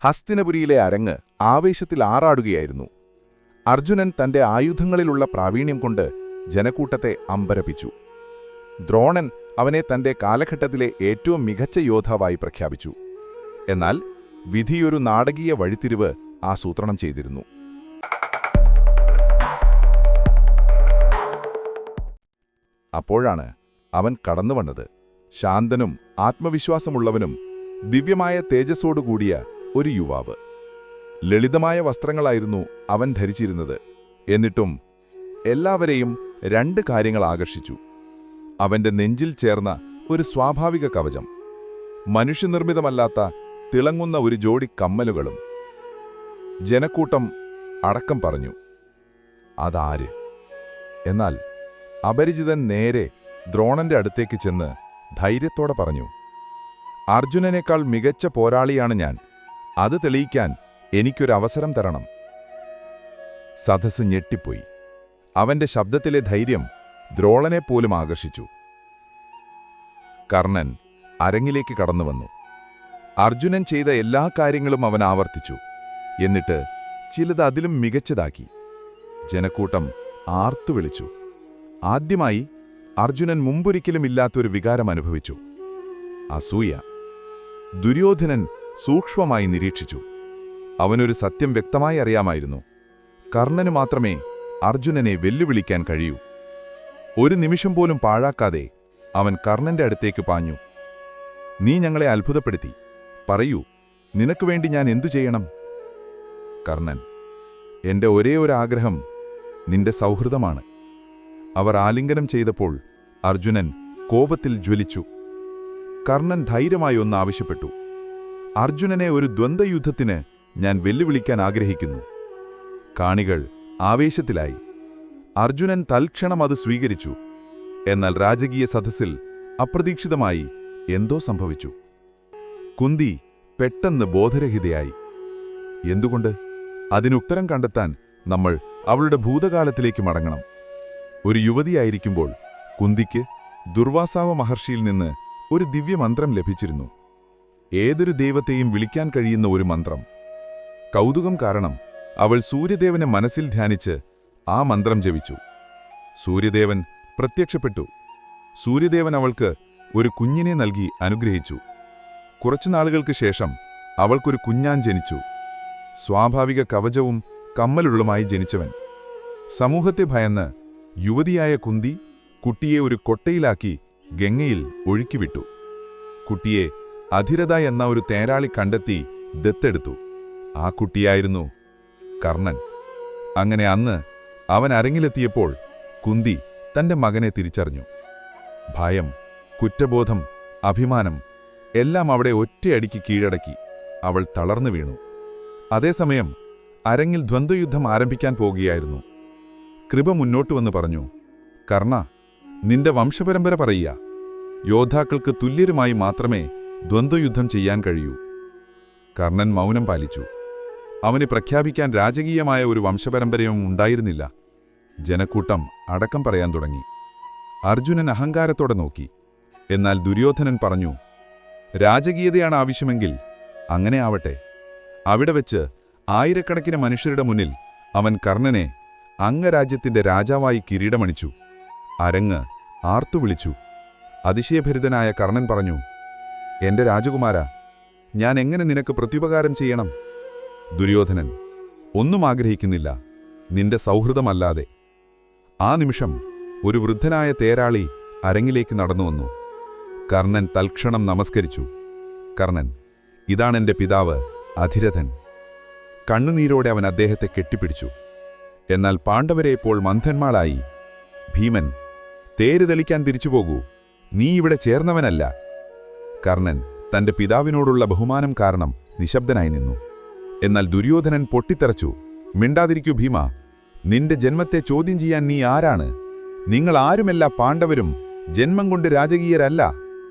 ഹസ്തിനപുരിയിലെ അരങ്ങ് ആവേശത്തിൽ ആറാടുകയായിരുന്നു. അർജുനൻ തന്റെ ആയുധങ്ങളിലുള്ള പ്രാവീണ്യം കൊണ്ട് ജനക്കൂട്ടത്തെ അമ്പരപ്പിച്ചു. ദ്രോണൻ അവനെ തന്റെ കാലഘട്ടത്തിലെ ഏറ്റവും മികച്ച യോദ്ധാവായി പ്രഖ്യാപിച്ചു. എന്നാൽ വിധിയൊരു നാടകീയ വഴിത്തിരിവ് ആസൂത്രണം ചെയ്തിരുന്നു. അപ്പോഴാണ് അവൻ കടന്നുവന്നത്. ശാന്തനും ആത്മവിശ്വാസമുള്ളവനും ദിവ്യമായ തേജസ്സോടുകൂടിയ ഒരു യുവാവ്. ലളിതമായ വസ്ത്രങ്ങളായിരുന്നു അവൻ ധരിച്ചിരുന്നത്. എന്നിട്ടും എല്ലാവരെയും രണ്ട് കാര്യങ്ങൾ ആകർഷിച്ചു. അവന്റെ നെഞ്ചിൽ ചേർന്ന ഒരു സ്വാഭാവിക കവചം, മനുഷ്യനിർമ്മിതമല്ലാത്ത തിളങ്ങുന്ന ഒരു ജോഡി കമ്മലുകളും. ജനക്കൂട്ടം അടക്കം പറഞ്ഞു, അതാര്? എന്നാൽ അപരിചിതൻ നേരെ ദ്രോണന്റെ അടുത്തേക്ക് ചെന്ന് ധൈര്യത്തോടെ പറഞ്ഞു, അർജുനനേക്കാൾ മികച്ച പോരാളിയാണ് ഞാൻ. അത് തെളിയിക്കാൻ എനിക്കൊരവസരം തരണം. സദസ്സ് ഞെട്ടിപ്പോയി. അവന്റെ ശബ്ദത്തിലെ ധൈര്യം ദ്രോണനെപ്പോലും ആകർഷിച്ചു. കർണൻ അരങ്ങിലേക്ക് കടന്നുവന്നു. അർജുനൻ ചെയ്ത എല്ലാ കാര്യങ്ങളും അവൻ ആവർത്തിച്ചു. എന്നിട്ട് ചിലത് അതിലും മികച്ചതാക്കി. ജനക്കൂട്ടം ആർത്തുവിളിച്ചു. ആദ്യമായി അർജുനൻ മുമ്പൊരിക്കലും ഇല്ലാത്തൊരു വികാരം അനുഭവിച്ചു, അസൂയ. ദുര്യോധനൻ സൂക്ഷ്മമായി നിരീക്ഷിച്ചു. അവനൊരു സത്യം വ്യക്തമായി അറിയാമായിരുന്നു. കർണനു മാത്രമേ അർജുനനെ വെല്ലുവിളിക്കാൻ കഴിയൂ. ഒരു നിമിഷം പോലും പാഴാക്കാതെ അവൻ കർണന്റെ അടുത്തേക്ക് പാഞ്ഞു. നീ ഞങ്ങളെ അത്ഭുതപ്പെടുത്തി. പറയൂ, നിനക്ക് വേണ്ടി ഞാൻ എന്തു ചെയ്യണം? കർണൻ, എന്റെ ഒരേ ഒരു ആഗ്രഹം നിന്റെ സൗഹൃദമാണ്. അവർ ആലിംഗനം ചെയ്തപ്പോൾ അർജുനൻ കോപത്തിൽ ജ്വലിച്ചു. കർണൻ ധൈര്യമായി ഒന്ന് ആവശ്യപ്പെട്ടു, അർജുനനെ ഒരു ദ്വന്ദ്വയുദ്ധത്തിന് ഞാൻ വെല്ലുവിളിക്കാൻ ആഗ്രഹിക്കുന്നു. കാണികൾ ആവേശത്തിലായി. അർജുനൻ തൽക്ഷണം അത് സ്വീകരിച്ചു. എന്നാൽ രാജകീയ സദസ്സിൽ അപ്രതീക്ഷിതമായി എന്തോ സംഭവിച്ചു. കുന്തി പെട്ടെന്ന് ബോധരഹിതയായി. എന്തുകൊണ്ട്? അതിനുത്തരം കണ്ടെത്താൻ നമ്മൾ അവളുടെ ഭൂതകാലത്തിലേക്ക് മടങ്ങണം. ഒരു യുവതിയായിരിക്കുമ്പോൾ കുന്തിക്ക് ദുർവാസാവ മഹർഷിയിൽ നിന്ന് ഒരു ദിവ്യമന്ത്രം ലഭിച്ചിരുന്നു. ഏതൊരു ദൈവത്തെയും വിളിക്കാൻ കഴിയുന്ന ഒരു മന്ത്രം. കൗതുകം കാരണം അവൾ സൂര്യദേവനെ മനസ്സിൽ ധ്യാനിച്ച് ആ മന്ത്രം ജപിച്ചു. സൂര്യദേവൻ പ്രത്യക്ഷപ്പെട്ടു. സൂര്യദേവൻ അവൾക്ക് ഒരു കുഞ്ഞിനെ നൽകി അനുഗ്രഹിച്ചു. കുറച്ചുനാളുകൾക്ക് ശേഷം അവൾക്കൊരു കുഞ്ഞാൻ ജനിച്ചു. സ്വാഭാവിക കവചവും കമ്മലുകളുമായി ജനിച്ചവൻ. സമൂഹത്തെ ഭയന്ന് യുവതിയായ കുന്തി കുട്ടിയെ ഒരു കൊട്ടയിലാക്കി ഗംഗയിൽ ഒഴുക്കിവിട്ടു. കുട്ടിയെ അധിരഥ എന്ന ഒരു തേരാളി കണ്ടെത്തി ദത്തെടുത്തു. ആ കുട്ടിയായിരുന്നു കർണൻ. അങ്ങനെ അന്ന് അവൻ അരങ്ങിലെത്തിയപ്പോൾ കുന്തി തന്റെ മകനെ തിരിച്ചറിഞ്ഞു. ഭയം, കുറ്റബോധം, അഭിമാനം എല്ലാം അവിടെ ഒറ്റയടിക്ക് കീഴടക്കി. അവൾ തളർന്നു വീണു. അതേസമയം അരങ്ങിൽ ദ്വന്ദ്വയുദ്ധം ആരംഭിക്കാൻ പോകുകയായിരുന്നു. കൃപ മുന്നോട്ട് വന്ന് പറഞ്ഞു, കർണ, നിന്റെ വംശപരമ്പര പറയുക. യോദ്ധാക്കൾക്ക് തുല്യരുമായി മാത്രമേ ദ്വന്ദ്വയുദ്ധം ചെയ്യാൻ കഴിയൂ. കർണൻ മൗനം പാലിച്ചു. അവന് പ്രഖ്യാപിക്കാൻ രാജകീയമായ ഒരു വംശപരമ്പരയും ഉണ്ടായിരുന്നില്ല. ജനക്കൂട്ടം അടക്കം പറയാൻ തുടങ്ങി. അർജുനൻ അഹങ്കാരത്തോടെ നോക്കി. എന്നാൽ ദുര്യോധനൻ പറഞ്ഞു, രാജകീയതയാണ് ആവശ്യമെങ്കിൽ അങ്ങനെ ആവട്ടെ. അവിടെ വെച്ച് ആയിരക്കണക്കിന് മനുഷ്യരുടെ മുന്നിൽ അവൻ കർണനെ അംഗരാജ്യത്തിന്റെ രാജാവായി കിരീടമണിച്ചു. അരങ്ങ് ആർത്തുവിളിച്ചു. അതിശയഭരിതനായ കർണൻ പറഞ്ഞു, എന്റെ രാജകുമാരാ, ഞാൻ എങ്ങനെ നിനക്ക് പ്രത്യുപകാരം ചെയ്യണം? ദുര്യോധനൻ, ഒന്നും ആഗ്രഹിക്കുന്നില്ല, നിന്റെ സൗഹൃദമല്ലാതെ. ആ നിമിഷം ഒരു വൃദ്ധനായ തേരാളി അരങ്ങിലേക്ക് നടന്നുവന്നു. കർണൻ തൽക്ഷണം നമസ്കരിച്ചു. കർണൻ, ഇതാണെന്റെ പിതാവ് അധിരഥൻ. കണ്ണുനീരോടെ അവൻ അദ്ദേഹത്തെ കെട്ടിപ്പിടിച്ചു. എന്നാൽ പാണ്ഡവരെ ഇപ്പോൾ മന്ഥന്മാളായി. ഭീമൻ, തേര് തെളിക്കാൻ തിരിച്ചുപോകൂ, നീ ഇവിടെ ചേർന്നവനല്ല. കർണൻ തന്റെ പിതാവിനോടുള്ള ബഹുമാനം കാരണം നിശബ്ദനായി നിന്നു. എന്നാൽ ദുര്യോധനൻ പൊട്ടിത്തെറച്ചു. മിണ്ടാതിരിക്കൂ ഭീമ, നിന്റെ ജന്മത്തെ ചോദ്യം ചെയ്യാൻ നീ ആരാണ്? നിങ്ങൾ ആരുമല്ല പാണ്ഡവരും ജന്മം കൊണ്ട് രാജകീയരല്ല.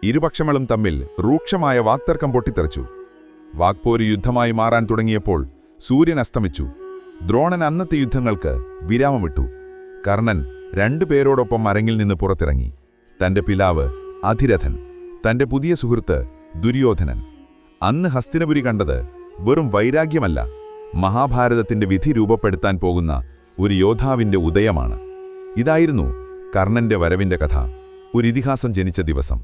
ഇരുപക്ഷങ്ങളും തമ്മിൽ രൂക്ഷമായ വാക്തർക്കം പൊട്ടിത്തെറിച്ചു. വാക്പോര് യുദ്ധമായി മാറാൻ തുടങ്ങിയപ്പോൾ സൂര്യൻ അസ്തമിച്ചു. ദ്രോണൻ അന്നത്തെ യുദ്ധങ്ങൾക്ക് വിരാമമിട്ടു. കർണൻ രണ്ടുപേരോടൊപ്പം അരങ്ങിൽ നിന്ന് പുറത്തിറങ്ങി. തന്റെ പിതാവ് അധിരഥൻ, തന്റെ പുതിയ സുഹൃത്ത് ദുര്യോധനൻ. അന്ന് ഹസ്തിനപുരി കണ്ടത് വെറും വൈരാഗ്യമല്ല, മഹാഭാരതത്തിന്റെ വിധി രൂപപ്പെടുത്താൻ പോകുന്ന ഒരു യോദ്ധാവിന്റെ ഉദയമാണ്. ഇതായിരുന്നു കർണന്റെ വരവിന്റെ കഥ, ഒരു ഇതിഹാസം ജനിച്ച ദിവസം.